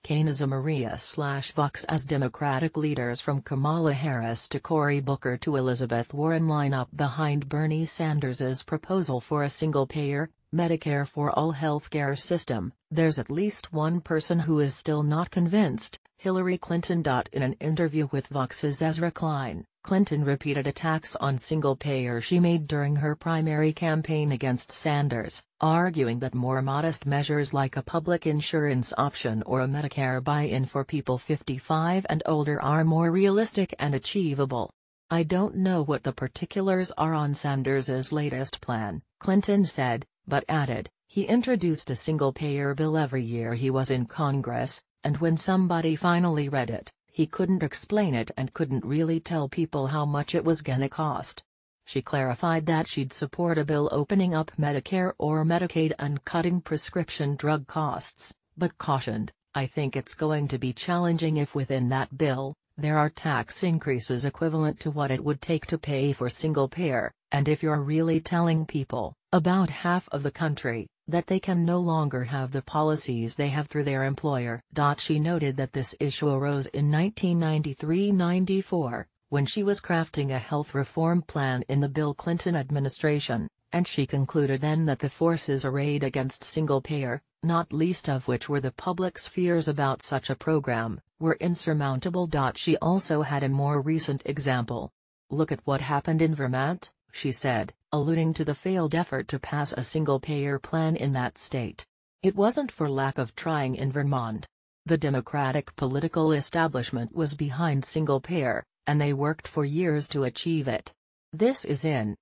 Kansas Maria/Vox as Democratic leaders from Kamala Harris to Cory Booker to Elizabeth Warren line up behind Bernie Sanders's proposal for a single-payer, Medicare for all healthcare system, there's at least one person who is still not convinced: Hillary Clinton. In an interview with Vox's Ezra Klein, Clinton repeated attacks on single-payer she made during her primary campaign against Sanders, arguing that more modest measures like a public insurance option or a Medicare buy-in for people 55 and older are more realistic and achievable. "I don't know what the particulars are on Sanders's latest plan," Clinton said, but added, "He introduced a single-payer bill every year he was in Congress, and when somebody finally read it, he couldn't explain it and couldn't really tell people how much it was gonna cost." She clarified that she'd support a bill opening up Medicare or Medicaid and cutting prescription drug costs, but cautioned, "I think it's going to be challenging if within that bill, there are tax increases equivalent to what it would take to pay for single-payer, and if you're really telling people, about half of the country, that they can no longer have the policies they have through their employer." She noted that this issue arose in 1993–94, when she was crafting a health reform plan in the Bill Clinton administration, and she concluded then that the forces arrayed against single-payer, not least of which were the public's fears about such a program, were insurmountable. She also had a more recent example. "Look at what happened in Vermont," she said, alluding to the failed effort to pass a single-payer plan in that state. "It wasn't for lack of trying in Vermont. The Democratic political establishment was behind single-payer, and they worked for years to achieve it. This is in,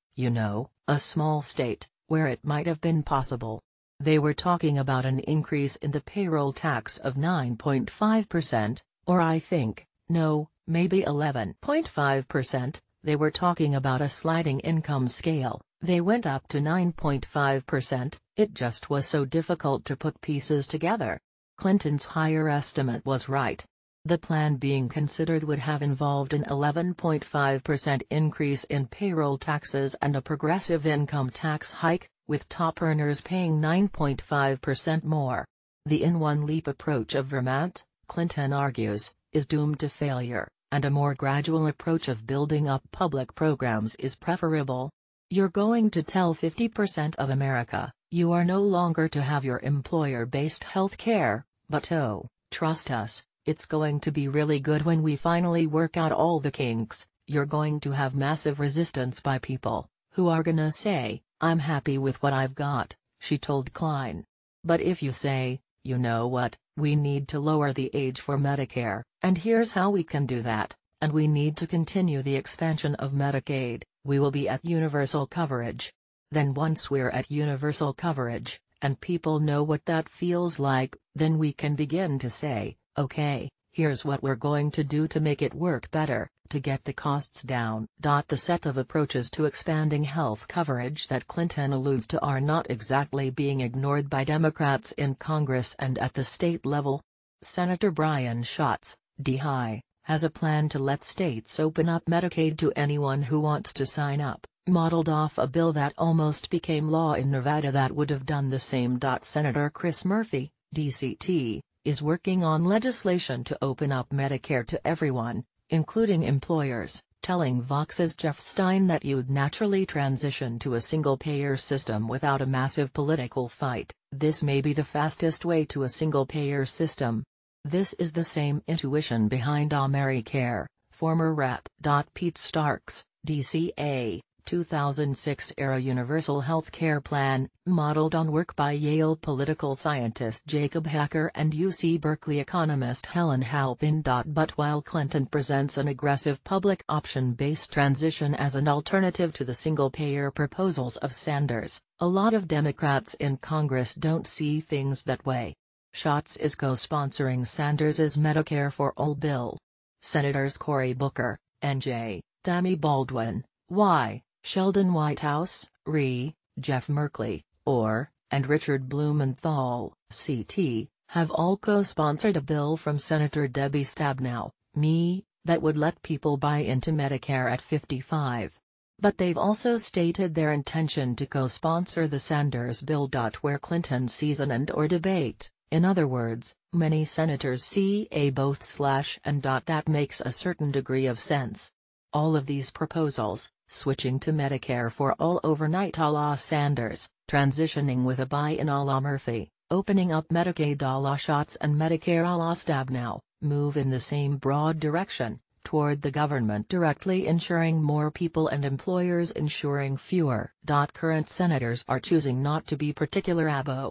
a small state, where it might have been possible. They were talking about an increase in the payroll tax of 9.5%, or I think, no, maybe 11.5%. They were talking about a sliding income scale. They went up to 9.5%, it just was so difficult to put pieces together." Clinton's higher estimate was right. The plan being considered would have involved an 11.5% increase in payroll taxes and a progressive income tax hike, with top earners paying 9.5% more. The in-one-leap approach of Vermont, Clinton argues, is doomed to failure, and a more gradual approach of building up public programs is preferable. "You're going to tell 50% of America, you are no longer to have your employer-based health care, but oh, trust us, it's going to be really good when we finally work out all the kinks. You're going to have massive resistance by people, who are gonna say, 'I'm happy with what I've got,'" she told Klein. "But if you say, 'You know what, we need to lower the age for Medicare, and here's how we can do that, and we need to continue the expansion of Medicaid, we will be at universal coverage.' Then once we're at universal coverage, and people know what that feels like, then we can begin to say, 'Okay, here's what we're going to do to make it work better, to get the costs down.'" The set of approaches to expanding health coverage that Clinton alludes to are not exactly being ignored by Democrats in Congress and at the state level. Senator Brian Schatz, D.I., has a plan to let states open up Medicaid to anyone who wants to sign up, modeled off a bill that almost became law in Nevada that would have done the same. Senator Chris Murphy, DCT, is working on legislation to open up Medicare to everyone, including employers, telling Vox's Jeff Stein that you'd naturally transition to a single-payer system without a massive political fight. "This may be the fastest way to a single-payer system. This is the same intuition behind Americare," former Rep. Pete Starks, DCA, 2006-era universal health care plan, modeled on work by Yale political scientist Jacob Hacker and UC Berkeley economist Helen Halpin. But while Clinton presents an aggressive public option-based transition as an alternative to the single-payer proposals of Sanders, a lot of Democrats in Congress don't see things that way. Schatz is co-sponsoring Sanders's Medicare for All bill. Senators Cory Booker, NJ, Tammy Baldwin, Y, Sheldon Whitehouse, RE, Jeff Merkley, OR, and Richard Blumenthal, CT, have all co-sponsored a bill from Senator Debbie Stabenow, ME, that would let people buy into Medicare at 55. But they've also stated their intention to co-sponsor the Sanders bill. Where Clinton sees an and/or debate, In other words, many senators see a both/and. That makes a certain degree of sense. All of these proposals, switching to Medicare for all overnight a la Sanders, transitioning with a buy-in a la Murphy, opening up Medicaid a la Schatz and Medicare a la Stabenow, move in the same broad direction, toward the government directly insuring more people and employers insuring fewer. Current senators are choosing not to be particular abo